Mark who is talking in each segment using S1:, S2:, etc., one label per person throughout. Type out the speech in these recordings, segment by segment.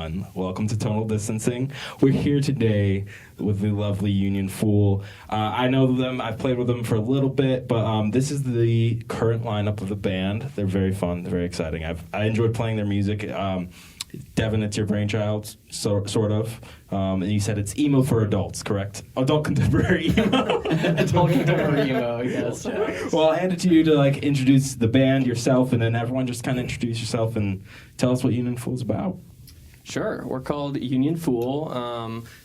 S1: everyone. Welcome to Tonal Distancing. We're here today with the lovely Union Fool. I know them. I've played with them for a little bit, but this is the current lineup of the band. They're very fun. They're very exciting. I enjoyed playing their music. Devin, it's your brainchild, sort of. And you said it's emo for adults, correct? Adult contemporary emo.
S2: Adult contemporary emo, yes.
S1: Well, I'll hand it to you to introduce the band, yourself, and then everyone just kind of introduce yourself and tell us what Union Fool's about.
S2: Sure. We're called Union Fool.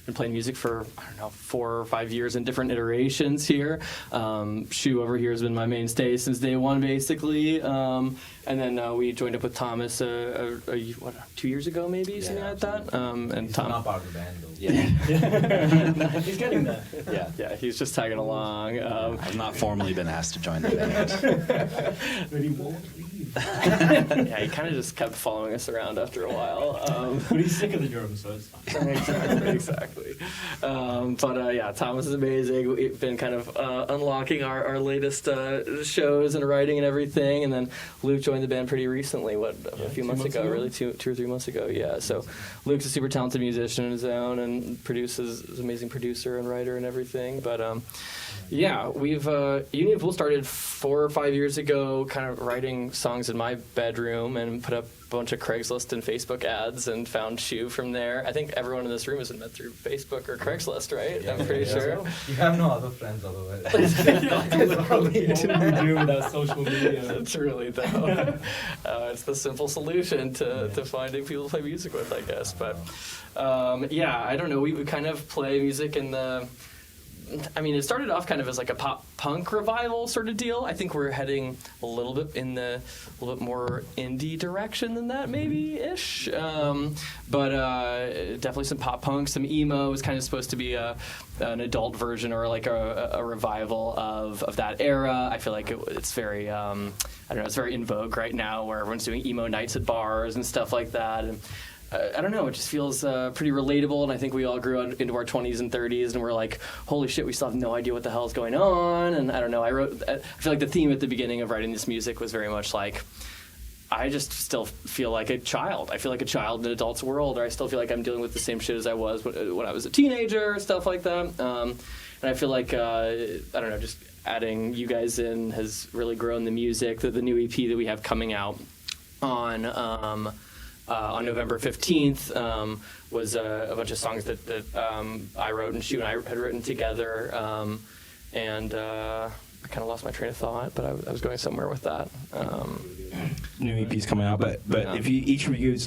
S2: Been playing music for, 4 or 5 years in different iterations here. Shu over here has been my mainstay since day one, basically. And then we joined up with Thomas 2 years ago, maybe, something like that. And
S3: he's
S2: Tom,
S3: not part of the band, though.
S2: Yeah.
S3: He's getting there.
S2: Yeah, he's just tagging along.
S4: I've not formally been asked to join the band.
S3: But he won't leave.
S2: Yeah, he kind of just kept following us around after a while.
S3: But he's sick of the drums, so it's fine.
S2: Exactly. But Thomas is amazing. We've been kind of unlocking our latest shows and writing and everything. And then Luke joined the band pretty recently, a few months ago, really, 2 or 3 months ago, yeah. So Luke's a super talented musician on his own and is an amazing producer and writer and everything. But we've Union Fool started 4 or 5 years ago, kind of writing songs in my bedroom and put up a bunch of Craigslist and Facebook ads and found Shu from there. I think everyone in this room has been met through Facebook or Craigslist, right?
S3: Yeah,
S2: I'm pretty sure.
S3: You have no other friends otherwise. Probably without social media.
S2: Truly, though. It's the simple solution to finding people to play music with, I guess. But I don't know. We kind of play music in the... it started off kind of as like a pop-punk revival sort of deal. I think we're heading a little bit more indie direction than that, maybe-ish. But definitely some pop-punk, some emo is kind of supposed to be an adult version or like a revival of that era. I feel like it's very, it's very in vogue right now where everyone's doing emo nights at bars and stuff like that. And I don't know, it just feels pretty relatable, and I think we all grew out into our 20s and 30s, and we're like, holy shit, we still have no idea what the hell is going on, and I don't know, I feel like the theme at the beginning of writing this music was very much like, I just still feel like a child. I feel like a child in an adult's world, or I still feel like I'm dealing with the same shit as I was when I was a teenager, stuff like that, and I feel like, just adding you guys in has really grown the music, the new EP that we have coming out on November 15th was a bunch of songs that I wrote and Shu and I had written together. I kind of lost my train of thought, but I was going somewhere with that.
S1: New EP's coming out, but if you each of you,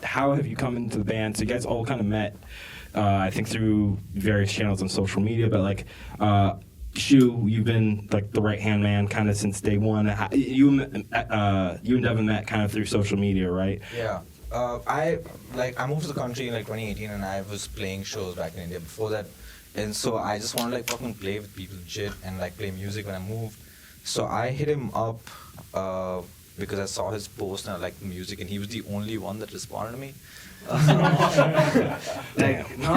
S1: how have you come into the band? So you guys all kind of met, I think, through various channels on social media, but Shu, you've been the right-hand man kind of since day one. You and Devin met kind of through social media, right?
S3: Yeah. I moved to the country in 2018, and I was playing shows back in India before that, and so I just wanted to fucking play with people and shit and play music when I moved. So I hit him up because I saw his post and I liked the music, and he was the only one that responded to me. Not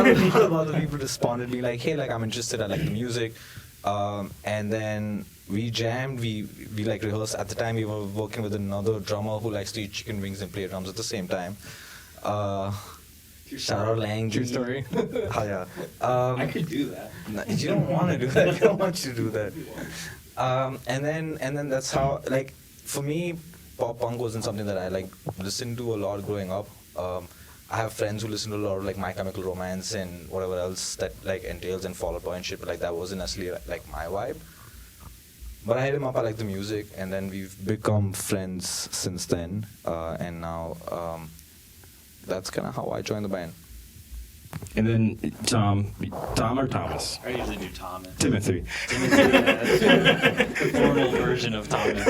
S3: a lot of other people responded to me hey, I'm interested, I like the music. And then we jammed, we rehearsed. At the time we were working with another drummer who likes to eat chicken wings and play drums at the same time. Shout out Lang.
S2: True story.
S3: Oh, yeah.
S4: I could do that.
S3: No, you don't want to do that. You don't want you to do that. And then that's how, for me, pop punk wasn't something that I listened to a lot growing up. I have friends who listen to a lot of My Chemical Romance and whatever else that entails and Fall Out Boy and shit, but that wasn't necessarily my vibe. But I hit him up, I like the music, and then we've become friends since then, and now that's kind of how I joined the band.
S1: And then Tom or Thomas?
S4: I usually do Thomas.
S1: Timothy.
S4: The formal version of Thomas.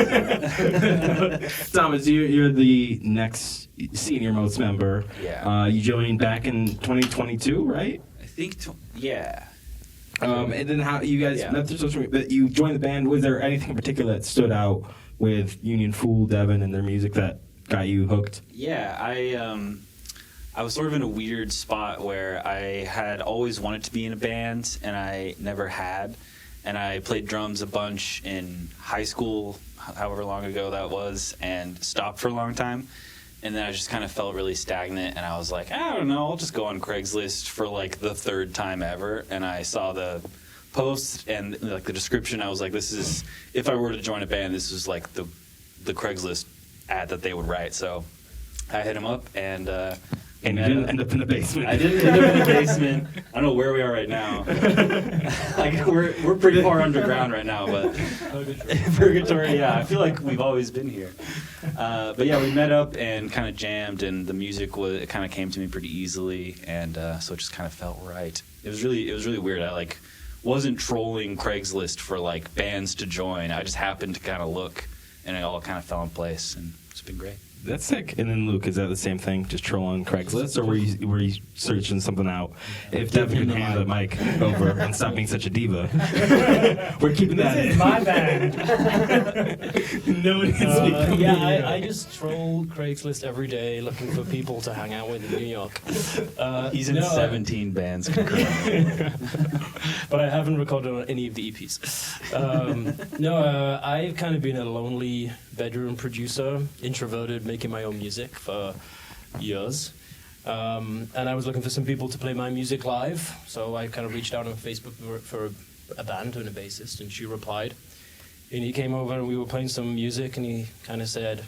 S1: Thomas, you're the next senior most member.
S4: Yeah.
S1: You joined back in 2022, right?
S4: I think, yeah.
S1: And then how you guys met through social media, but you joined the band. Was there anything in particular that stood out with Union Fool, Devin, and their music that got you hooked?
S4: Yeah, I was sort of in a weird spot where I had always wanted to be in a band, and I never had. And I played drums a bunch in high school, however long ago that was, and stopped for a long time. and then I just kind of felt really stagnant, and I was like, I don't know, I'll just go on Craigslist for like the third time ever, and I saw the post and like the description. I was like, this is, if I were to join a band, this was like the Craigslist ad that they would write. So I hit him up, and
S1: you didn't end up in the basement.
S4: I didn't end up in the basement. I don't know where we are right now. Like we're pretty far underground right now, but Purgatory. Yeah, I feel like we've always been here. But yeah, we met up and kind of jammed, and the music it kind of came to me pretty easily, and so it just kind of felt right. It was really weird. I like wasn't trolling Craigslist for like bands to join. I just happened to kind of look, and it all kind of fell in place, and it's been great.
S1: That's sick. And then Luke, is that the same thing? Just trolling Craigslist, or were you searching something out? If Devin can hand the mic over and stop being such a diva, we're keeping that.
S5: This is my band.
S1: No one can speak for me.
S5: Yeah, I just troll Craigslist every day looking for people to hang out with in New York.
S4: He's in 17 bands concurrently.
S5: But I haven't recorded on any of the EPs. I've kind of been a lonely bedroom producer, introverted, making my own music for years. And I was looking for some people to play my music live, so I kind of reached out on Facebook for a band and a bassist, and she replied. And he came over and we were playing some music, and he kind of said,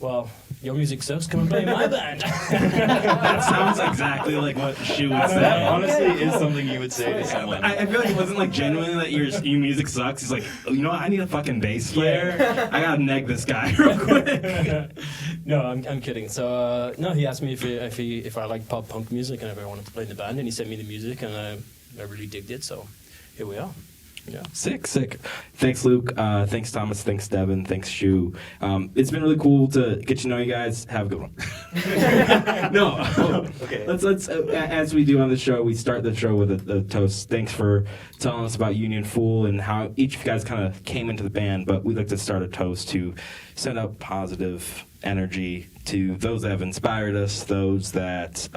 S5: well, your music sucks, come and play in my band.
S1: That sounds exactly like what Shu would say.
S4: That honestly is something you would say to someone.
S1: I feel like it wasn't like genuine that your music sucks. He's like, oh, you know what? I need a fucking bass player. I gotta neg this guy real quick.
S5: No, I'm kidding. So no, he asked me if I like pop punk music and if I wanted to play in the band, and he sent me the music, and I really digged it. So here we are. Yeah.
S1: Sick. Thanks, Luke. Thanks, Thomas. Thanks, Devin. Thanks, Shu. It's been really cool to get to know you guys. Have a good one. No.
S4: Okay.
S1: Let's as we do on the show, we start the show with a toast. Thanks for telling us about Union Fool and how each of you guys kind of came into the band, but we'd like to start a toast to send out positive energy to those that have inspired us, those that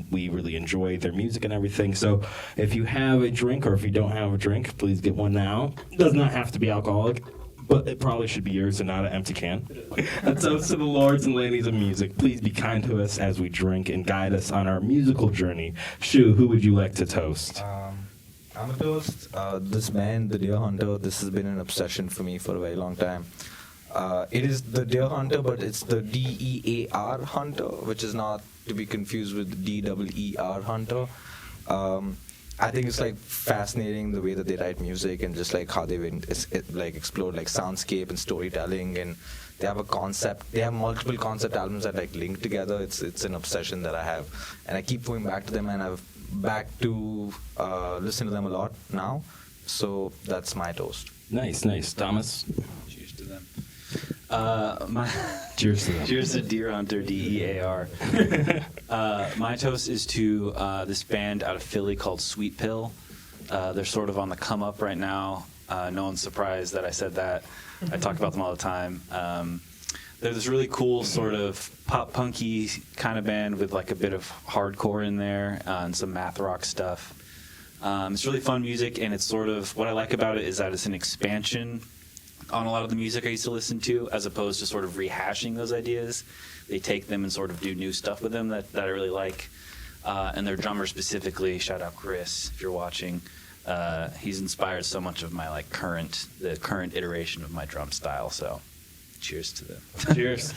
S1: we really enjoy their music and everything. So if you have a drink, or if you don't have a drink, please get one now. It does not have to be alcoholic, but it probably should be yours and not an empty can. A toast to the lords and ladies of music. Please be kind to us as we drink and guide us on our musical journey. Shu, who would you like to toast?
S3: I'm a toast. This band, The Deer Hunter, this has been an obsession for me for a very long time. It is the Deer Hunter, but it's the DEAR Hunter, which is not to be confused with DEER Hunter. I think it's like fascinating the way that they write music and just like how they've like explored like soundscape and storytelling, and they have a concept. They have multiple concept albums that like link together. It's an obsession that I have, and I keep going back to them, and I've back to listen to them a lot now. So that's my toast.
S1: Nice. Thomas?
S4: Cheers to them.
S1: Cheers to them.
S4: Cheers to Deer Hunter, DEAR. My toast is to this band out of Philly called Sweet Pill. They're sort of on the come up right now. No one's surprised that I said that. I talk about them all the time. They're this really cool sort of pop punky kind of band with like a bit of hardcore in there and some math rock stuff. It's really fun music, and it's sort of what I like about it is that it's an expansion on a lot of the music I used to listen to, as opposed to sort of rehashing those ideas. They take them and sort of do new stuff with them that I really like. And their drummer specifically, shout out Chris if you're watching, he's inspired so much of my like the current iteration of my drum style. So cheers to them.
S1: Cheers.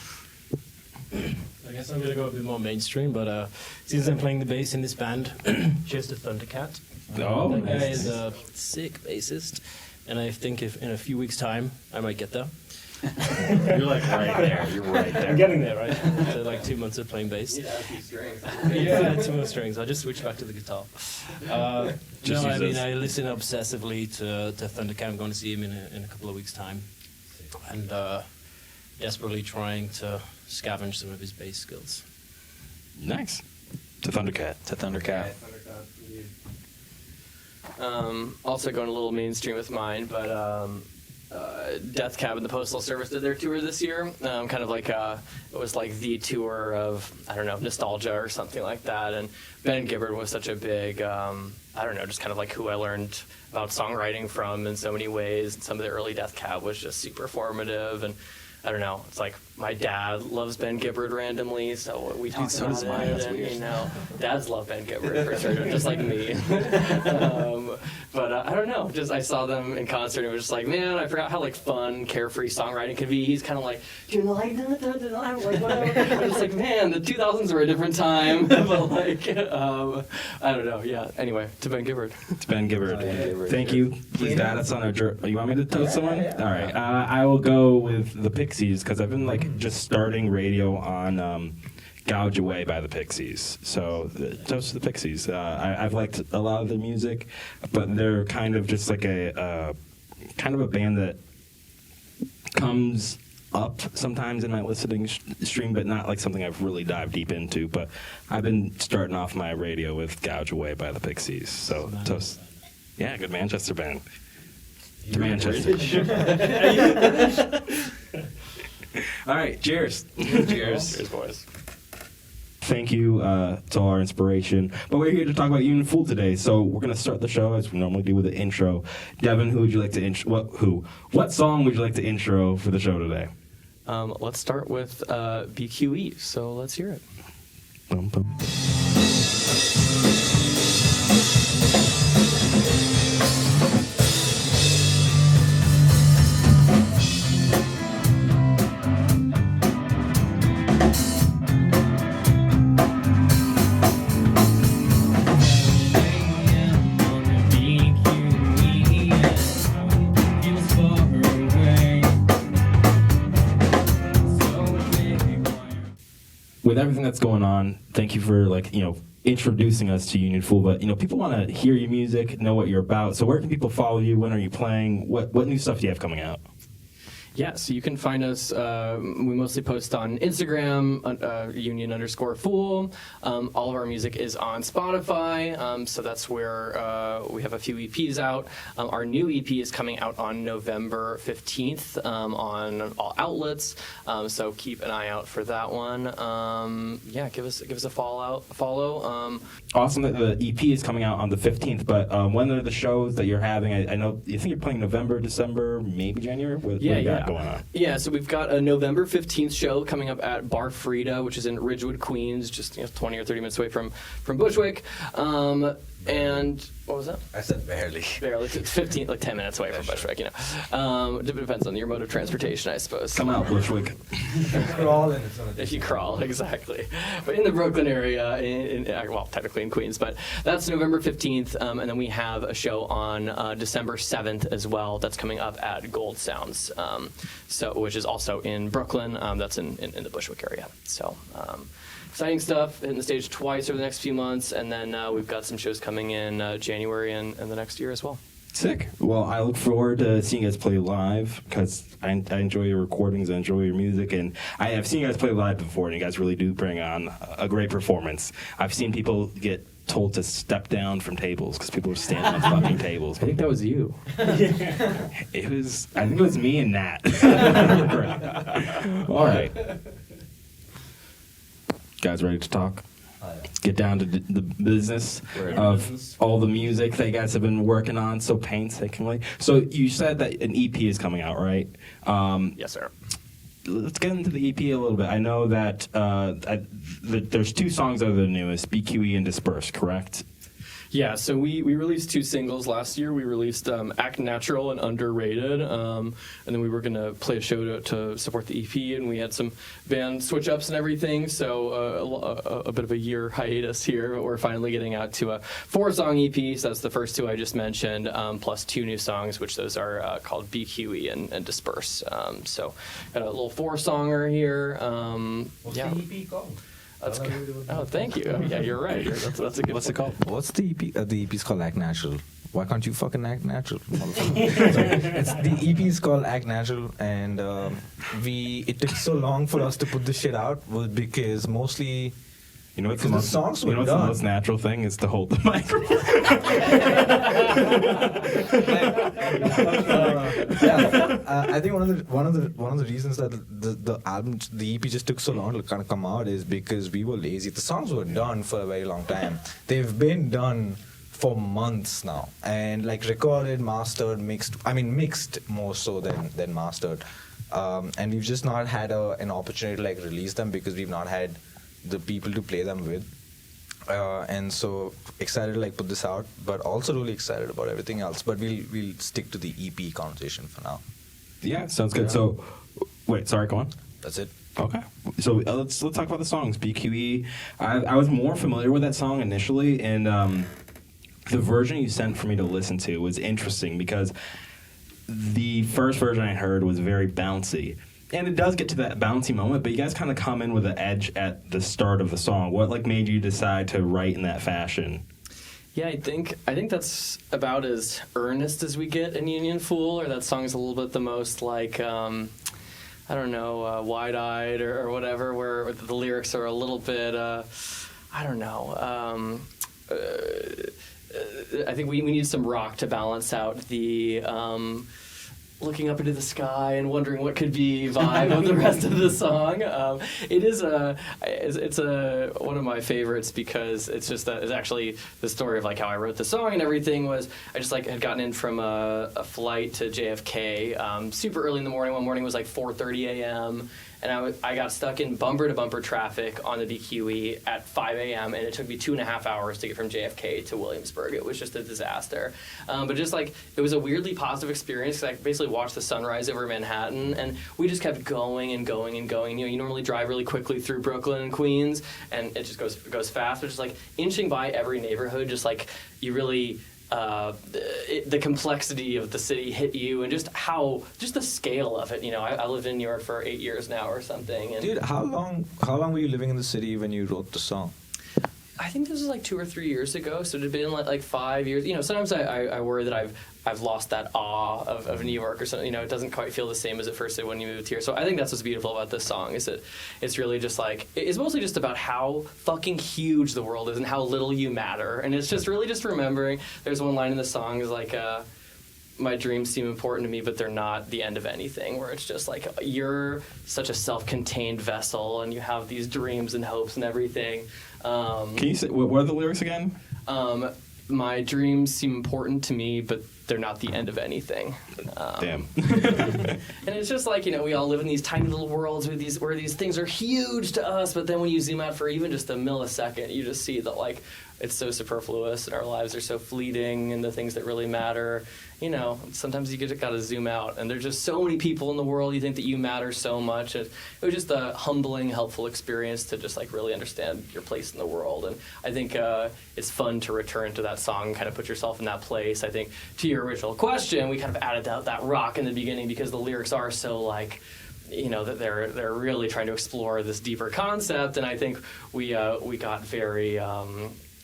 S5: I guess I'm gonna go a bit more mainstream, but since I'm playing the bass in this band, cheers to Thundercat.
S1: Oh,
S5: that guy
S1: nice.
S5: is a sick bassist, and I think if in a few weeks' time I might get there.
S4: You're like right there. You're right there.
S5: I'm getting there, right? So like 2 months of playing bass. Yeah, 2 more strings. I'll just switch back to the guitar. I listen obsessively to Thundercat. I'm going to see him in a couple of weeks' time, and desperately trying to scavenge some of his bass skills.
S1: Nice. To Thundercat.
S2: Also going a little mainstream with mine, but Death Cab and the Postal Service did their tour this year. Kind of like it was like the tour of, I don't know, nostalgia or something like that. And Ben Gibbard was such a big, just kind of like who I learned about songwriting from in so many ways. And some of the early Death Cab was just super formative. And I don't know, it's like my dad loves Ben Gibbard randomly, so we talked
S4: so
S2: about
S4: does mine,
S2: it.
S4: that's
S2: And,
S4: weird.
S2: you know, dads love Ben Gibbard for sure, just like me. But I don't know. Just I saw them in concert, and it was just like, man, I forgot how like fun, carefree songwriting can be. He's kind of like, do you like that? Like whatever. I'm just like, man, the 2000s were a different time. But like, I don't know. Yeah. Anyway, to Ben Gibbard.
S1: It's Ben Gibbard.
S4: Gibbard.
S1: Thank you. He's dad. That's on our. You want me to toast someone? All right. I will go with the Pixies because I've been like just starting radio on Gouge Away by the Pixies. So toast to the Pixies. I've liked a lot of their music, but they're kind of just like a kind of a band that comes up sometimes in my listening stream, but not like something I've really dived deep into. But I've been starting off my radio with Gouge Away by the Pixies. So toast. Yeah, good Manchester band. To Manchester. All right, cheers.
S4: Cheers.
S2: Cheers, boys.
S1: Thank you to our inspiration. But we're here to talk about Union Fool today, so we're going to start the show as we normally do with an intro. Devin, who would you like to intro? What song would you like to intro for the show today?
S2: Let's start with BQE. So let's hear it.
S1: Bum, bum. With everything that's going on, thank you for introducing us to Union Fool. But people want to hear your music, know what you're about. So where can people follow you? When are you playing? What new stuff do you have coming out?
S2: Yeah, so you can find us, we mostly post on Instagram, union_fool. All of our music is on Spotify, so that's where we have a few EPs out. Our new EP is coming out on November 15th on all outlets, so keep an eye out for that one. Yeah, give us a follow.
S1: Awesome that the EP is coming out on the 15th, but when are the shows that you're having? I know, you think you're playing November, December, maybe January? What do you got going on?
S2: Yeah, so we've got a November 15th show coming up at Bar Frida, which is in Ridgewood, Queens, just 20 or 30 minutes away from Bushwick. And what was that?
S3: I said barely.
S2: Barely. It's 15, like 10 minutes away from Bushwick, It depends on your mode of transportation, I suppose.
S1: Come out, Bushwick.
S2: If you crawl, exactly. But in the Brooklyn area, well, technically in Queens, but that's November 15th. And then we have a show on December 7th as well that's coming up at Gold Sounds, which is also in Brooklyn. That's in the Bushwick area. So exciting stuff, hitting the stage twice over the next few months. And then we've got some shows coming in January and the next year as well.
S1: Sick. Well, I look forward to seeing you guys play live because I enjoy your recordings, I enjoy your music, and I have seen you guys play live before, and you guys really do bring on a great performance. I've seen people get told to step down from tables because people were standing on fucking tables.
S2: I think that was you.
S1: I think it was me and Nat. All right. Guys ready to talk? Get down to the business of all the music that you guys have been working on so painstakingly. So you said that an EP is coming out, right?
S2: Yes, sir.
S1: Let's get into the EP a little bit. I know that there's two songs that are the newest, BQE and Disperse, correct?
S2: Yeah, so we released 2 singles last year. We released Act Natural and Underrated, and then we were going to play a show to support the EP, and we had some band switch-ups and everything, so a bit of a year hiatus here, but we're finally getting out to a 4-song EP, so that's the first 2 I just mentioned, plus 2 new songs, which those are called BQE and Disperse. So got a little 4-songer here.
S3: What's the EP called?
S2: That's good. Oh, thank you. Yeah, you're right. That's a good.
S4: What's it called?
S3: What's the EP? The EP is called Act Natural. Why can't you fucking act natural? The EP is called Act Natural, and it took so long for us to put this shit out was because mostly.
S1: You know what's the
S3: Because the
S1: most,
S3: songs
S1: you know
S3: were
S1: what's the
S3: done.
S1: most natural thing is to hold the microphone.
S3: I think one of the reasons that the EP just took so long to kind of come out is because we were lazy. The songs were done for a very long time. They've been done for months now, and like recorded, mastered, mixed. I mean, mixed more so than mastered. and we've just not had an opportunity to like release them because we've not had the people to play them with. And so excited to like put this out, but also really excited about everything else. But we'll stick to the EP conversation for now.
S1: Yeah, sounds good.
S3: Yeah.
S1: So, wait, sorry, go on.
S3: That's it.
S1: Okay, so let's talk about the songs. BQE. I was more familiar with that song initially, and the version you sent for me to listen to was interesting because the first version I heard was very bouncy. And it does get to that bouncy moment, but you guys kind of come in with an edge at the start of the song. What like made you decide to write in that fashion?
S2: Yeah, I think that's about as earnest as we get in Union Fool, or that song's a little bit the most like I don't know, wide-eyed or whatever, where the lyrics are a little bit I don't know. I think we need some rock to balance out the looking up into the sky and wondering what could be vibe of the rest of the song. It's one of my favorites because it's just it's actually the story of like how I wrote the song and everything was I just like had gotten in from a flight to JFK super early in the morning. One morning was like 4:30 a.m. and I got stuck in bumper-to-bumper traffic on the BQE at 5 a.m. and it took me 2.5 hours to get from JFK to Williamsburg. It was just a disaster. But just like, it was a weirdly positive experience because I basically watched the sunrise over Manhattan and we just kept going and going and going. You know, you normally drive really quickly through Brooklyn and Queens and it just goes fast. But just like inching by every neighborhood, just like you really... the complexity of the city hit you and just the scale of it. You know, I lived in New York for 8 years now or something. And
S3: Dude, how long were you living in the city when you wrote the song?
S2: I think this was like 2 or 3 years ago, so it had been like 5 years. You know, sometimes I worry that I've lost that awe of New York or something. You know, it doesn't quite feel the same as it first did when you moved here. So I think that's what's beautiful about this song is that it's really just like, it's mostly just about how fucking huge the world is and how little you matter. And it's just really just remembering, there's one line in the song is like, my dreams seem important to me, but they're not the end of anything, where it's just like, you're such a self-contained vessel and you have these dreams and hopes and everything.
S1: Can you say, what are the lyrics again?
S2: My dreams seem important to me, but they're not the end of anything.
S1: Damn.
S2: And it's just like, you know, we all live in these tiny little worlds where these things are huge to us, but then when you zoom out for even just a millisecond, you just see that, like, it's so superfluous and our lives are so fleeting and the things that really matter, you know, sometimes you just gotta zoom out and there's just so many people in the world, you think that you matter so much. It was just a humbling, helpful experience to just like really understand your place in the world. And I think it's fun to return to that song and kind of put yourself in that place. I think to your original question, we kind of added that rock in the beginning because the lyrics are so like, you know, that they're really trying to explore this deeper concept. And I think we got very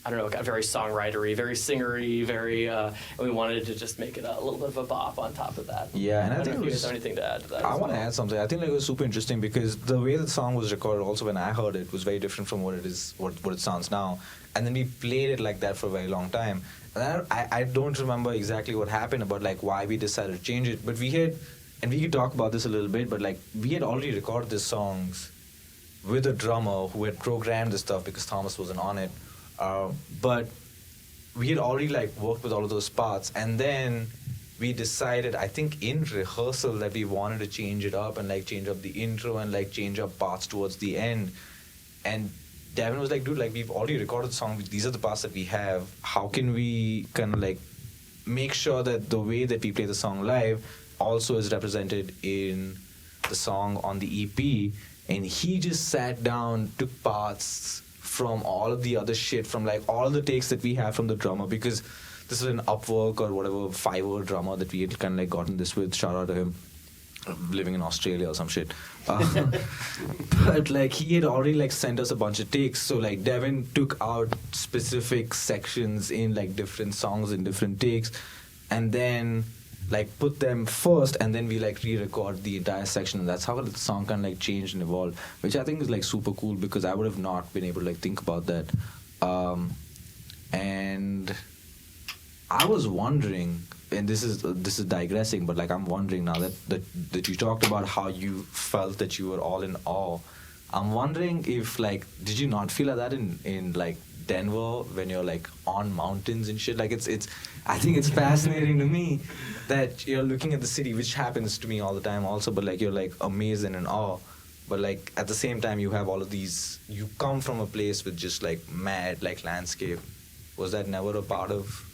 S2: I don't know, it got very songwritery, very singery, and we wanted to just make it a little bit of a bop on top of that.
S3: Yeah, and I
S2: don't
S3: think
S2: know if
S3: it
S2: you
S3: was,
S2: guys have anything to add to that.
S3: I want to add something. I think like, it was super interesting because the way the song was recorded, also when I heard it, was very different from what it is, what it sounds now. And then we played it like that for a very long time. And I don't remember exactly what happened about like why we decided to change it, but we had, and we could talk about this a little bit, but like we had already recorded these songs with a drummer who had programmed the stuff because Thomas wasn't on it. But we had already like worked with all of those parts, and then we decided, I think in rehearsal, that we wanted to change it up and like change up the intro and like change up parts towards the end. And Devin was like, dude, like we've already recorded the song, these are the parts that we have, how can we kind of like make sure that the way that we play the song live also is represented in the song on the EP. And he just sat down, took parts from all of the other shit, from like all the takes that we have from the drummer, because this is an Upwork or whatever 5-hour drummer that we had kind of like gotten this with, shout out to him, living in Australia or some shit. But like he had already like sent us a bunch of takes, so like Devin took out specific sections in like different songs and different takes, and then like put them first, and then we like re-record the entire section, and that's how the song kind of like changed and evolved, which I think is like super cool because I would have not been able to like think about that. And I was wondering, and this is digressing, but like I'm wondering now that you talked about how you felt that you were all in awe. I'm wondering if like, did you not feel like that in like Denver when you're like on mountains and shit. Like it's I think it's fascinating to me that you're looking at the city, which happens to me all the time also, but like you're like amazed and in awe. But like at the same time you have all of these, you come from a place with just like mad like landscape. Was that never a part of?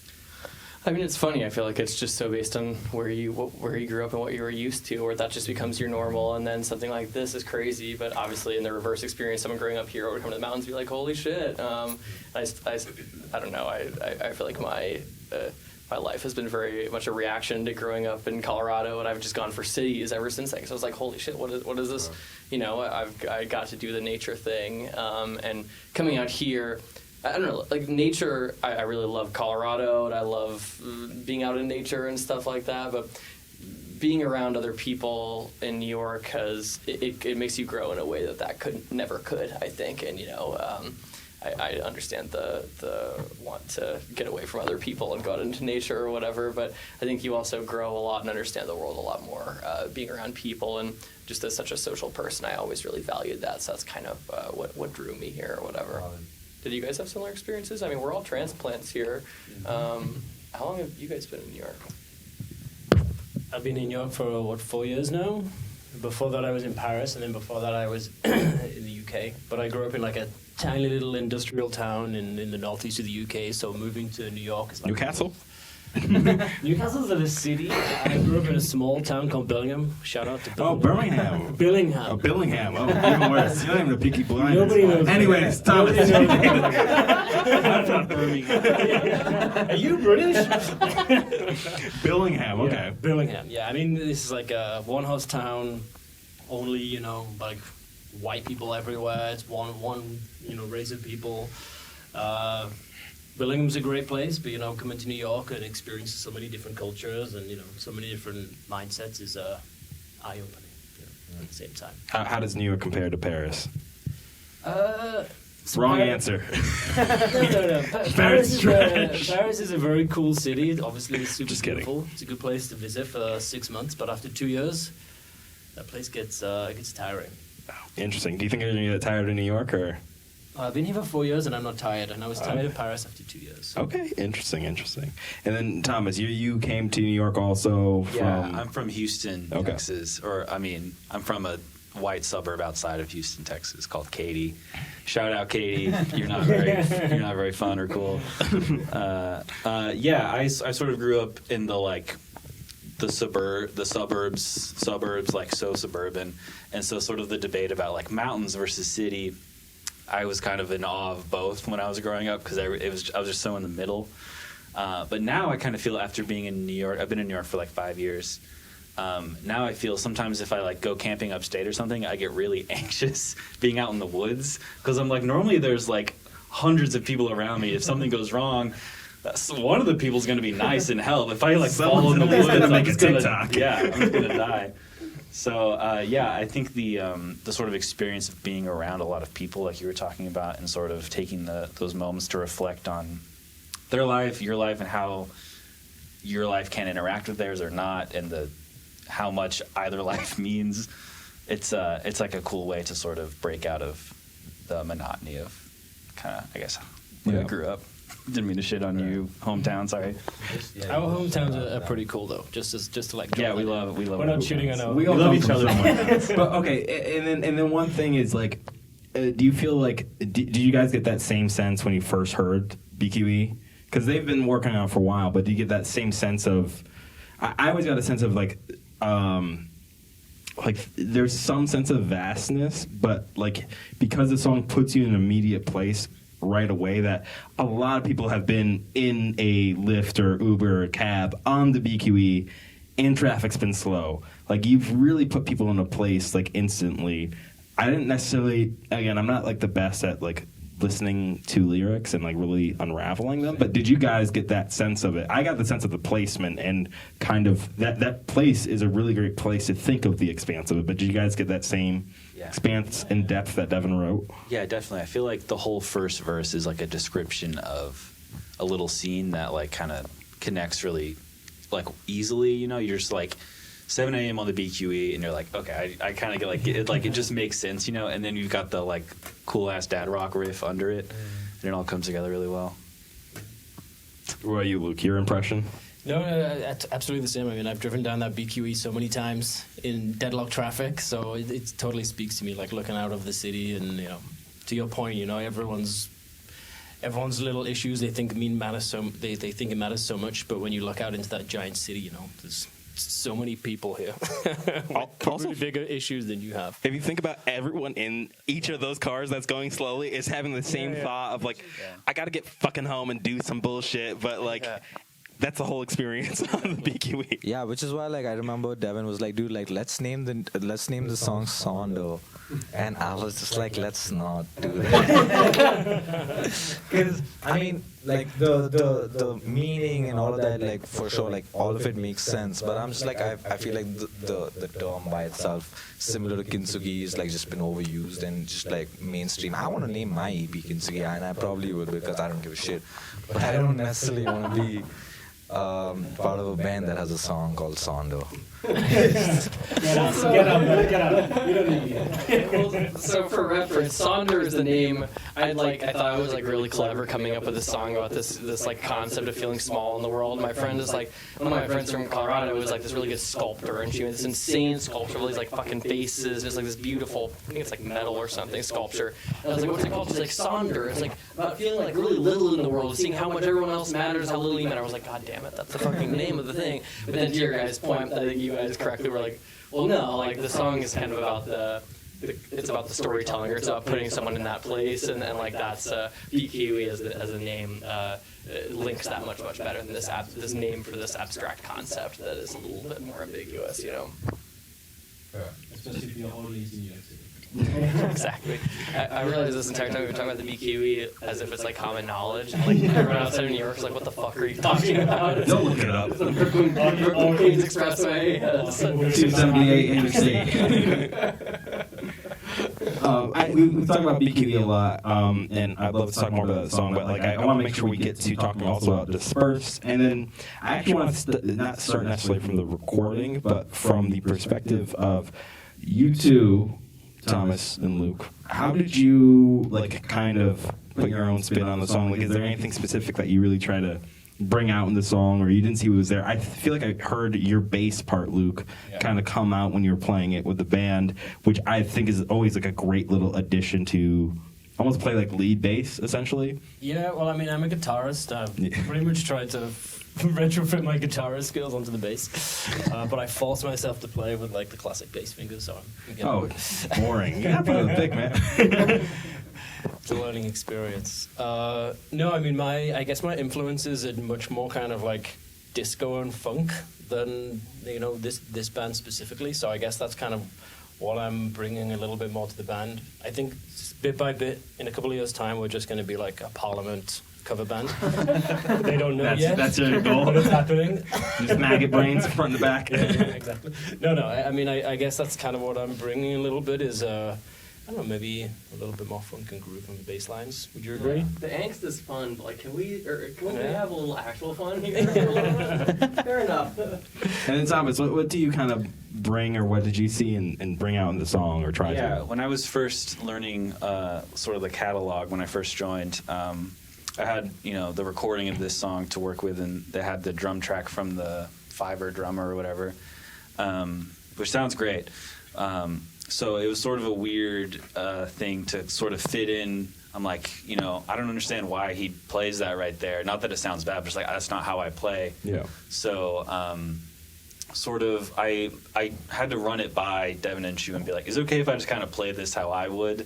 S2: I mean, it's funny. I feel like it's just so based on where you grew up and what you were used to, or that just becomes your normal. And then something like this is crazy. But obviously, in the reverse experience, someone growing up here would come to the mountains and be like, "Holy shit!" I don't know. I feel like my life has been very much a reaction to growing up in Colorado, and I've just gone for cities ever since then. Because I was like, "Holy shit! What is this?" You know, I got to do the nature thing, and coming out here. I don't know, like nature, I really love Colorado, and I love being out in nature and stuff like that, but being around other people in New York it makes you grow in a way that never could, I think, and you know, I understand the want to get away from other people and go out into nature or whatever, but I think you also grow a lot and understand the world a lot more being around people, and just as such a social person, I always really valued that, so that's kind of what drew me here or whatever. Did you guys have similar experiences? I mean, we're all transplants here. How long have you guys been in New York?
S5: I've been in New York for 4 years now. Before that I was in Paris, and then before that I was in the UK. But I grew up in like a tiny little industrial town in the northeast of the UK, so moving to New York is like...
S1: Newcastle?
S5: Newcastle's a city. I grew up in a small town called Birmingham. Shout out to
S1: Oh,
S5: Birmingham.
S1: Birmingham.
S5: Billingham.
S1: Oh, Billingham. Oh, even worse. You're not even a Peaky Blinders.
S5: Nobody knows.
S1: Anyways, Thomas.
S5: I'm from Birmingham. Are you British?
S1: Billingham, okay.
S5: Yeah, Birmingham. Yeah, I mean, this is like a one-house town, only, you know, like white people everywhere. It's one race of people. Billingham's a great place, but, you know, coming to New York and experiencing so many different cultures and, you know, so many different mindsets is eye-opening, at the same time.
S1: How does New York compare to Paris?
S5: Wrong
S1: answer.
S5: No. Paris is a very cool city. Obviously, it's super
S1: Just kidding.
S5: beautiful. It's a good place to visit for 6 months, but after 2 years, that place gets tiring.
S1: Interesting. Do you think you're going to get tired of New York, or...?
S5: I've been here for 4 years, and I'm not tired, and I was tired of Paris after 2 years.
S1: Okay, interesting. And then, Thomas, you came to New York also from...
S4: Yeah, I'm from Houston,
S1: Okay.
S4: Texas. I'm from a white suburb outside of Houston, Texas, called Katy. Shout out, Katy. You're not very fun or cool. I sort of grew up in the suburbs, like so suburban, and so sort of the debate about like mountains versus city. I was kind of in awe of both when I was growing up because I was just so in the middle. But now I kind of feel, after being in New York, I've been in New York for like 5 years. Now I feel sometimes if I like go camping upstate or something, I get really anxious being out in the woods because I'm like, normally there's like hundreds of people around me. If something goes wrong, one of the people's going to be nice and help. If I like fall in the woods, I'm just gonna die. So I think the sort of experience of being around a lot of people, like you were talking about, and sort of taking those moments to reflect on their life, your life, and how your life can interact with theirs or not, and how much either life means. It's like a cool way to sort of break out of the monotony of kind of, I guess, where I grew up. Didn't mean to shit on you, hometown. Sorry.
S5: Our hometowns are pretty cool, though. Just to like.
S4: Yeah, we love.
S5: We're not shitting on our.
S1: We all
S4: love
S1: come
S4: each
S1: from
S4: other.
S1: somewhere. But okay, and then one thing is like, do you feel like did you guys get that same sense when you first heard BQE? Because they've been working on it for a while, but do you get that same sense of? I always got a sense of like there's some sense of vastness, but like because the song puts you in an immediate place right away, that a lot of people have been in a Lyft or Uber or cab on the BQE and traffic's been slow. Like you've really put people in a place like instantly. I didn't necessarily, again, I'm not like the best at like listening to lyrics and like really unraveling them, but did you guys get that sense of it? I got the sense of the placement and kind of that place is a really great place to think of the expanse of it, but did you guys get that same expanse and depth that Devin wrote?
S4: Yeah, definitely. I feel like the whole first verse is like a description of a little scene that like kind of connects really like easily, you know. You're just like 7 a.m. on the BQE and you're like, okay, I kind of get like it just makes sense, you know. And then you've got the like cool ass dad rock riff under it, and and it all comes together really well.
S1: What about you, Luke? Your impression?
S5: No, absolutely the same. I mean, I've driven down that BQE so many times in deadlock traffic, so it totally speaks to me, like looking out of the city and, you know, to your point, you know, everyone's little issues they think they think it matters so much, but when you look out into that giant city, you know, there's so many people here.
S1: Also,
S5: Probably bigger issues than you have.
S1: if you think about everyone in each of those cars that's going slowly is having the same thought of like, I got to get fucking home and do some bullshit, but like, that's the whole experience on the BQE.
S3: Yeah, which is why like I remember Devin was like, dude, like let's name the song Sondo, and I was just like, let's not do that. Because I mean, like the meaning and all of that, like for sure, like all of it makes sense. But I'm just like I feel like the term by itself, similar to Kintsugi, is like just been overused and just like mainstream. I want to name my EP Kintsugi, and I probably would because I don't give a shit. But I don't necessarily want to be part of a band that has a song called Sondo.
S6: Get out. You don't need it.
S2: So for reference, Sonder is the name. I thought I was like really clever coming up with a song about this like concept of feeling small in the world. My friend is like, one of my friends from Colorado was like this really good sculptor, and she made this insane sculpture with these like fucking faces, just like this beautiful, I think it's like metal or something sculpture. And I was like, what's it called? She's like, Sonder. It's like about feeling like really little in the world, seeing how much everyone else matters, how little you matter. I was like, God damn it, that's the fucking name of the thing. But then to your guys' point, I think you guys correctly were like, well, no, like the song is kind of about it's about the storytelling, or it's about putting someone in that place, and like that's BQE as a name links that much better than this name for this abstract concept that is a little bit more ambiguous, you know.
S6: Especially if you're always in New York City.
S2: Exactly. I realized this entire time we've been talking about the BQE as if it's like common knowledge. Like everyone outside of New York is like, "What the fuck are you talking about?"
S1: Don't look it up.
S2: It's the Brooklyn Queens Expressway.
S1: 278 Interstate. We talk about BQE a lot, and I'd love to talk more about that song, but like I want to make sure we get to talking also about Disperse, and then I actually want to not start necessarily from the recording, but from the perspective of you two, Thomas and Luke. How did you like kind of put your own spin on the song? Like, is there anything specific that you really try to bring out in the song, or you didn't see what was there? I feel like I heard your bass part, Luke, kind of come out when you were playing it with the band, which I think is always like a great little addition to almost play like lead bass, essentially.
S5: Yeah, well, I mean, I'm a guitarist. I've pretty much tried to retrofit my guitarist skills onto the bass, but I force myself to play with like the classic bass fingers. So
S1: Boring. You gotta put it in thick, man.
S5: It's a learning experience. No, I mean, I guess my influences are much more kind of like disco and funk than, you know, this band specifically. So I guess that's kind of what I'm bringing a little bit more to the band. I think bit by bit, in a couple of years' time, we're just going to be like a Parliament cover band. They don't know yet.
S1: That's your goal.
S5: But it's happening.
S1: Just maggot brains, front and back.
S5: Yeah, exactly. No. I mean, I guess that's kind of what I'm bringing a little bit is, I don't know, maybe a little bit more funk and groove on the bass lines. Would you agree?
S2: The angst is fun, but like, can we have a little actual fun here? Fair enough.
S1: And then Thomas, what do you kind of bring, or what did you see and bring out in the song, or try to?
S4: Yeah, when I was first learning sort of the catalog when I first joined, I had, you know, the recording of this song to work with, and they had the drum track from the Fiverr drummer or whatever, which sounds great. So it was sort of a weird thing to sort of fit in. I'm like, you know, I don't understand why he plays that right there. Not that it sounds bad, but it's like, that's not how I play.
S1: Yeah.
S4: So sort of, I had to run it by Devin and Shu and be like, is it okay if I just kind of play this how I would?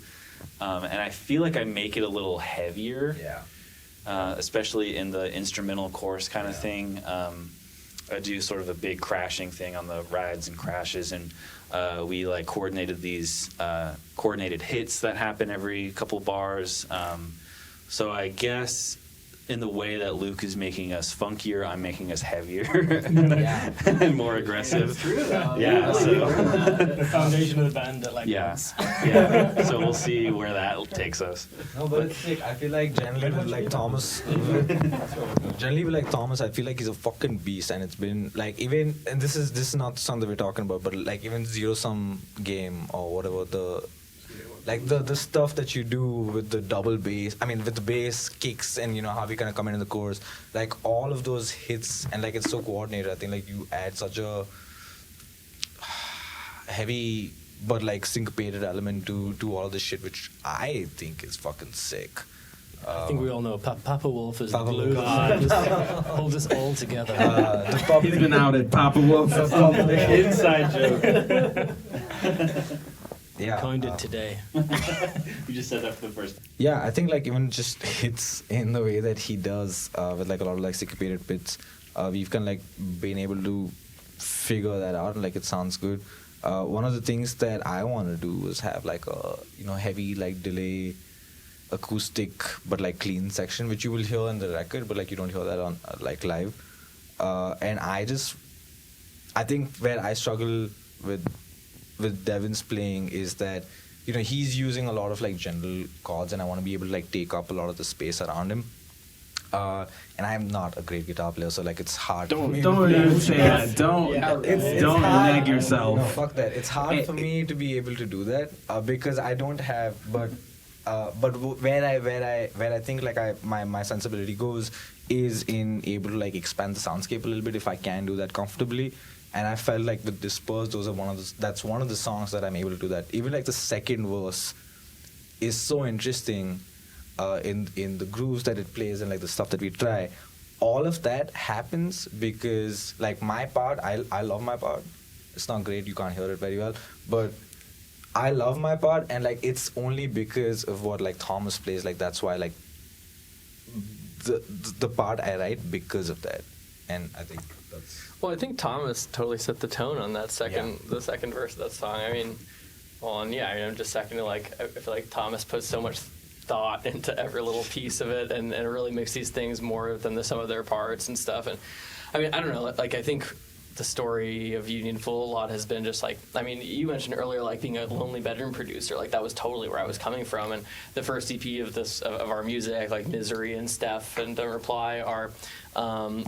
S4: And I feel like I make it a little heavier.
S3: Yeah.
S4: Especially in the instrumental chorus kind of thing. I do sort of a big crashing thing on the rides and crashes, and we like coordinated these coordinated hits that happen every couple bars. So I guess in the way that Luke is making us funkier, I'm making us heavier and more aggressive.
S2: It's true though.
S4: Yeah, so
S5: The foundation of the band that like once.
S4: yeah. So we'll see where that takes us.
S3: No, but it's sick. I feel like generally with like Thomas, I feel like he's a fucking beast, and it's been like even, and this is not the song that we're talking about, but like even Zero Sum Game or whatever the like the stuff that you do with the double bass, I mean with the bass kicks and you know how we kind of come in the chorus, like all of those hits and like it's so coordinated. I think like you add such a heavy but like syncopated element to all of this shit, which I think is fucking sick.
S5: I think we all know Papa Wolf is the
S3: Papa
S5: glue
S3: Wolf.
S5: that holds us all together.
S1: He's been outed, Papa Wolf.
S6: Inside joke.
S3: Yeah.
S5: Coined it today.
S6: You just said that for the first time.
S3: Yeah, I think like even just hits in the way that he does with like a lot of like syncopated bits, we've kind of like been able to figure that out and like it sounds good. One of the things that I want to do is have like a heavy like delay acoustic but like clean section, which you will hear in the record, but like you don't hear that on like live. And I think where I struggle with Devin's playing is that he's using a lot of like general chords, and I want to be able to like take up a lot of the space around him. And I'm not a great guitar player, so like it's hard.
S1: Don't
S3: for me
S1: even say that. Don't
S3: it's hard.
S1: nag yourself.
S3: No, fuck that. It's hard for me to be able to do that because I don't have. But where I think like my sensibility goes is in able to like expand the soundscape a little bit if I can do that comfortably. And I felt like with Disperse, that's one of the songs that I'm able to do that. Even like the second verse is so interesting in the grooves that it plays and like the stuff that we try. All of that happens because like my part, I love my part. It's not great, you can't hear it very well, but I love my part, and like it's only because of what like Thomas plays. Like that's why like the part I write because of that, and I think that's.
S2: Well, I think Thomas totally set the tone on that the second verse of that song. I mean, I'm just seconding, like, I feel like Thomas put so much thought into every little piece of it, and it really makes these things more than the sum of their parts and stuff. And I mean, I don't know, like, I think the story of Union Fool a lot has been just like, I mean, you mentioned earlier like being a lonely bedroom producer, like that was totally where I was coming from. And the first EP of our music, like Misery and Steph and Don't Reply, are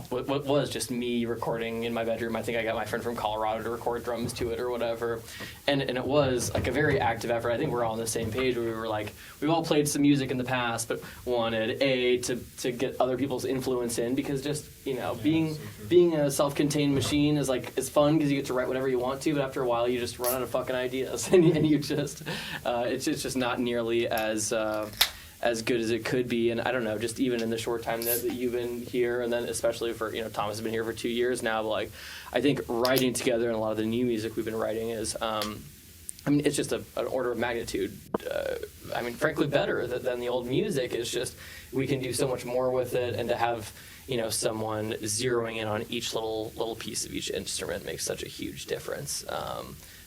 S2: what was just me recording in my bedroom. I think I got my friend from Colorado to record drums to it or whatever, and it was like a very active effort. I think we're all on the same page where we were like, we've all played some music in the past, but wanted to get other people's influence in, because just being a self-contained machine is like, it's fun because you get to write whatever you want to, but after a while you just run out of fucking ideas and you just it's just not nearly as good as it could be. And I don't know, just even in the short time that you've been here, and then especially for, Thomas has been here for 2 years now, but like, I think writing together and a lot of the new music we've been writing is, I mean, it's just an order of magnitude, frankly better than the old music. It's just, we can do so much more with it, and to have, someone zeroing in on each little piece of each instrument makes such a huge difference.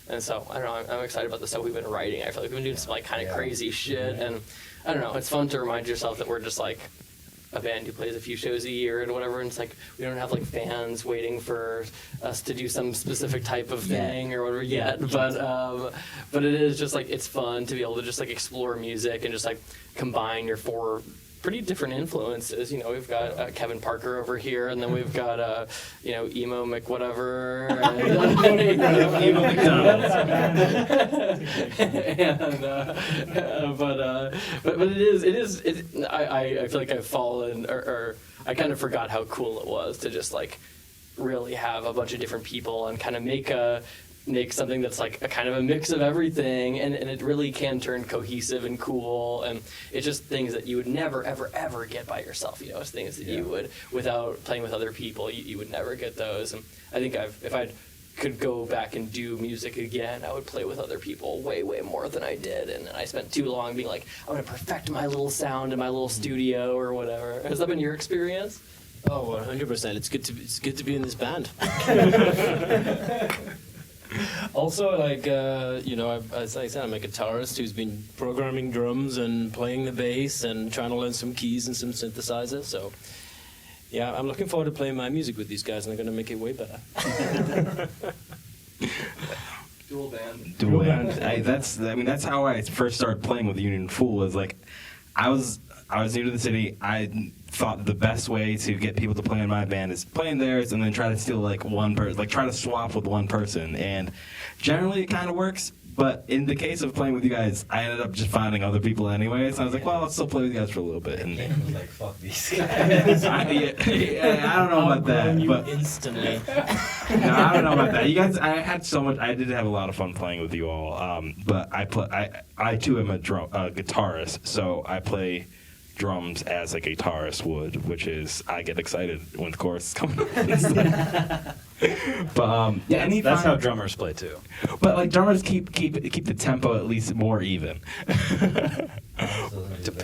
S2: And so, I don't know, I'm excited about the stuff we've been writing. I feel like we've been doing some like kind of crazy shit, and I don't know, it's fun to remind yourself that we're just like a band who plays a few shows a year and whatever, and it's like we don't have like fans waiting for us to do some specific type of thing or whatever yet, but it is just like, it's fun to be able to just like explore music and just like combine your four pretty different influences. We've got Kevin Parker over here, and then we've got emo McWhatever, emo McDonald's. But it is. I feel like I've fallen, or I kind of forgot how cool it was to just like really have a bunch of different people and kind of make something that's like a kind of a mix of everything, and it really can turn cohesive and cool, and it's just things that you would never ever get by yourself. It's things that you would, without playing with other people, you would never get those. And I think if I could go back and do music again, I would play with other people way more than I did, and I spent too long being like, I'm gonna perfect my little sound in my little studio or whatever. Has that been your experience?
S5: Oh, 100%. It's good to be in this band. Also, like, as I said, I'm a guitarist who's been programming drums and playing the bass and trying to learn some keys and some synthesizers. So, yeah, I'm looking forward to playing my music with these guys, and they're going to make it way better.
S2: Dual band.
S1: Dual band. That's how I first started playing with Union Fool. Is like, I was new to the city. I thought the best way to get people to play in my band is playing theirs and then try to steal like one person, like try to swap with one person. And generally it kind of works, But in the case of playing with you guys, I ended up just finding other people anyway. So I was like, well, I'll still play with you guys for a little bit. And
S6: I was like, fuck these guys.
S1: I don't know about that,
S5: You
S1: but
S5: instantly.
S1: no, I don't know about that. You guys, I had so much. I did have a lot of fun playing with you all. But I too am a guitarist, so I play drums as a guitarist would, which is I get excited when the chorus is coming up. But yeah,
S4: That's how drummers play too.
S1: But like drummers keep the tempo at least more even.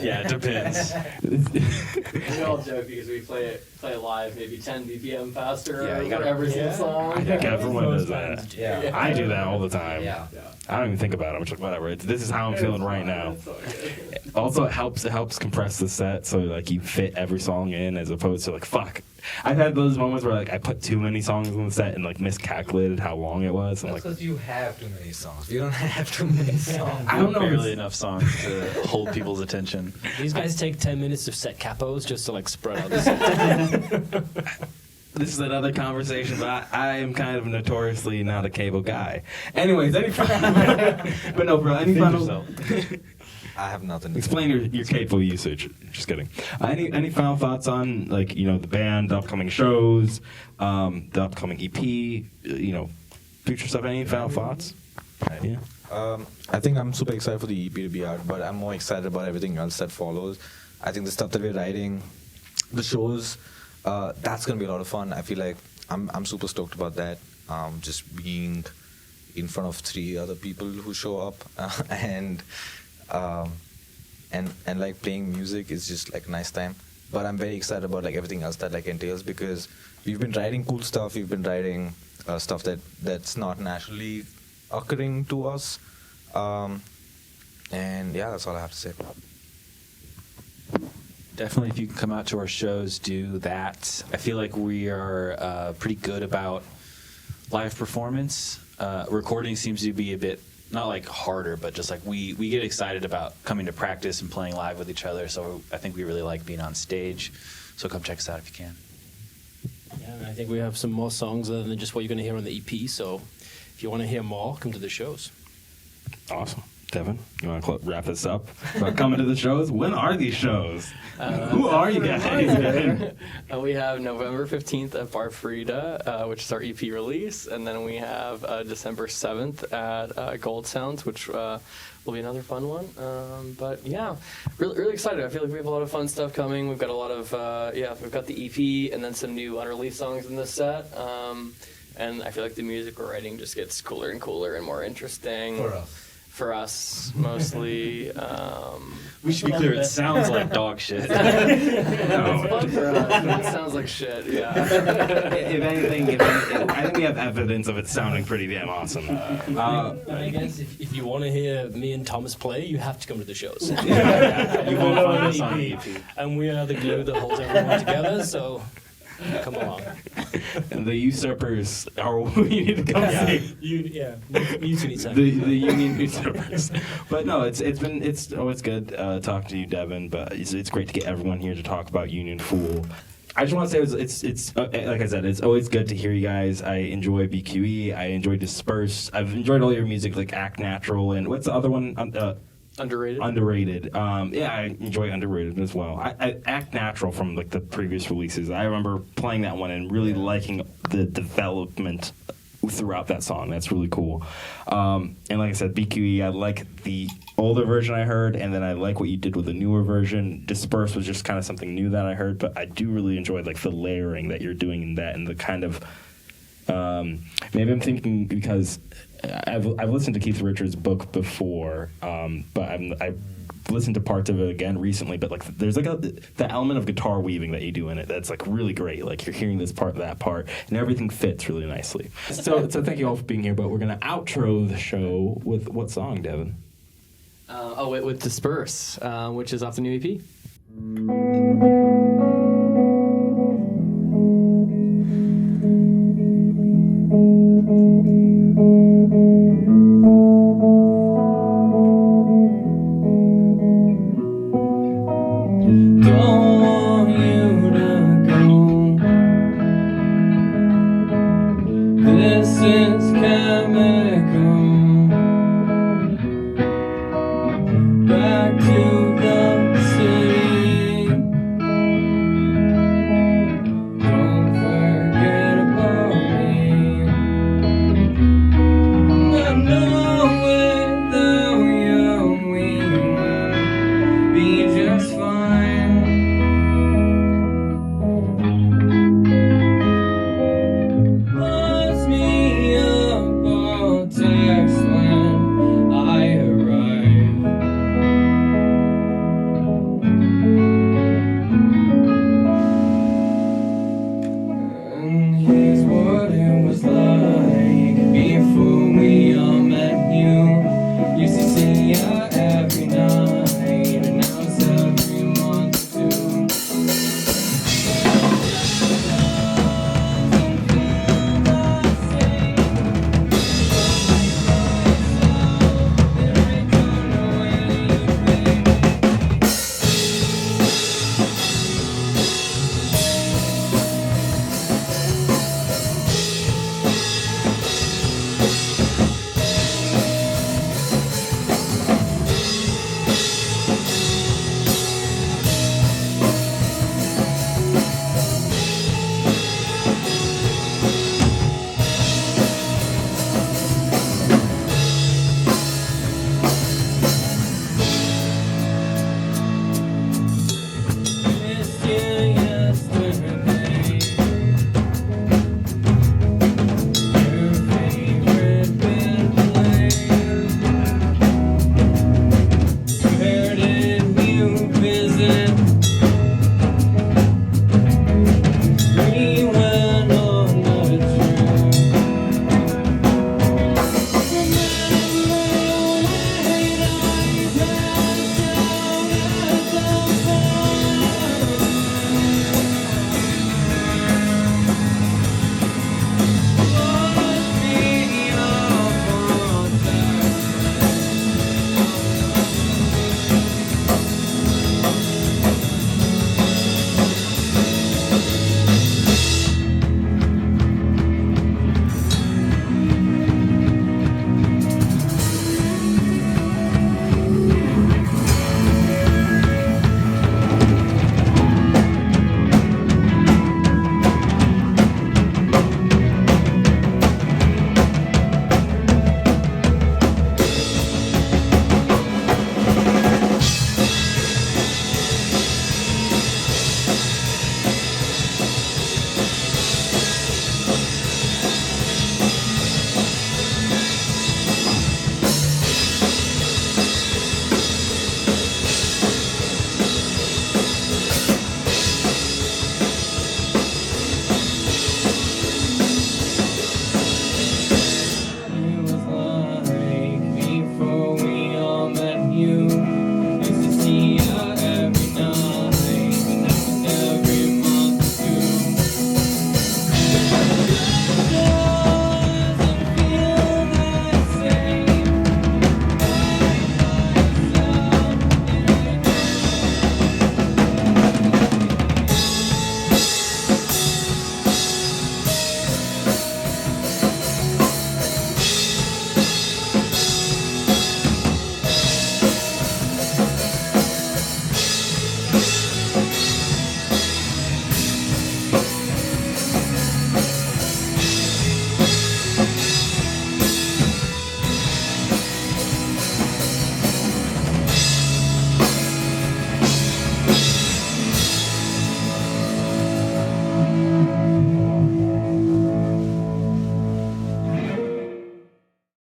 S4: Yeah, it depends.
S2: We all joke because we play live maybe 10 BPM faster
S4: Yeah, you
S2: for
S4: gotta-
S2: every single song.
S1: I think everyone does
S5: Most
S1: that.
S5: bands do.
S6: Yeah.
S1: I do that all the time.
S6: Yeah.
S1: I don't even think about it. I'm just like, whatever. This is how I'm feeling right now.
S2: It's so good.
S1: Also, it helps compress the set so like you fit every song in as opposed to like fuck. I've had those moments where like I put too many songs on the set and like miscalculated how long it was. I'm
S6: That's
S1: like,
S6: because you have too many songs. You don't have too many songs.
S1: I don't know. if
S4: Barely
S1: it's-
S4: enough songs to hold people's attention.
S5: These guys take 10 minutes to set capos just to like spread out the set.
S1: This is another conversation, but I am kind of notoriously not a cable guy. Anyways, but no, bro. Any
S4: Defend
S1: final?
S4: yourself.
S3: I have nothing.
S1: Explain your cable usage. Just kidding. Any final thoughts on like the band, the upcoming shows, the upcoming EP, future stuff? Any final thoughts? Yeah.
S3: I think I'm super excited for the EP to be out, but I'm more excited about everything else that follows. I think the stuff that we're writing, the shows, that's gonna be a lot of fun. I feel like I'm super stoked about that. Just being in front of 3 other people who show up and like playing music is just like a nice time. But I'm very excited about like everything else that like entails because we've been writing cool stuff. We've been writing stuff that's not naturally occurring to us. And yeah, that's all I have to say.
S4: Definitely, if you can come out to our shows, do that. I feel like we are pretty good about live performance. Recording seems to be a bit, not like harder, but just like we get excited about coming to practice and playing live with each other. So I think we really like being on stage. So come check us out if you can.
S5: Yeah, and I think we have some more songs other than just what you're going to hear on the EP. So if you want to hear more, come to the shows.
S1: Awesome. Devin, you want to wrap this up? About coming to the shows? When are these shows? Who are you guys?
S2: We have November 15th at Bar Frida, which is our EP release, and then we have December 7th at Gold Sounds, which will be another fun one. But yeah, really excited. I feel like we have a lot of fun stuff coming. We've got a lot of we've got the EP and then some new unreleased songs in this set. And I feel like the music we're writing just gets cooler and cooler and more interesting. For us, mostly.
S4: We should be clear, it sounds like dog shit.
S2: It's fun for us, but it sounds like shit, yeah.
S1: If anything, I think we have evidence of it sounding pretty damn awesome.
S5: I guess if you want to hear me and Thomas play, you have to come to the shows.
S4: You won't find us on the EP.
S5: And we are the glue that holds everyone together, so come along.
S1: And the usurpers are who you need to come see.
S5: Mutiny time.
S1: The union usurpers. But no, it's always good talking to you, Devin. But it's great to get everyone here to talk about Union Fool. I just want to say it's like I said, it's always good to hear you guys. I enjoy BQE. I enjoy Disperse. I've enjoyed all your music, like Act Natural, and what's the other one?
S2: Underrated?
S1: Underrated. Yeah, I enjoy Underrated as well. I Act Natural from like the previous releases. I remember playing that one and really liking the development throughout that song. That's really cool. And like I said, BQE, I like the older version I heard, and then I like what you did with the newer version. Disperse was just kind of something new that I heard, but I do really enjoy like the layering that you're doing in that and the kind of maybe I'm thinking because I've listened to Keith Richards' book before, but I've listened to parts of it again recently. But like, there's like the element of guitar weaving that you do in it that's like really great. Like you're hearing this part, that part, and everything fits really nicely. So thank you all for being here. But we're gonna outro the show with what song, Devin?
S2: With Disperse, which is off the new EP.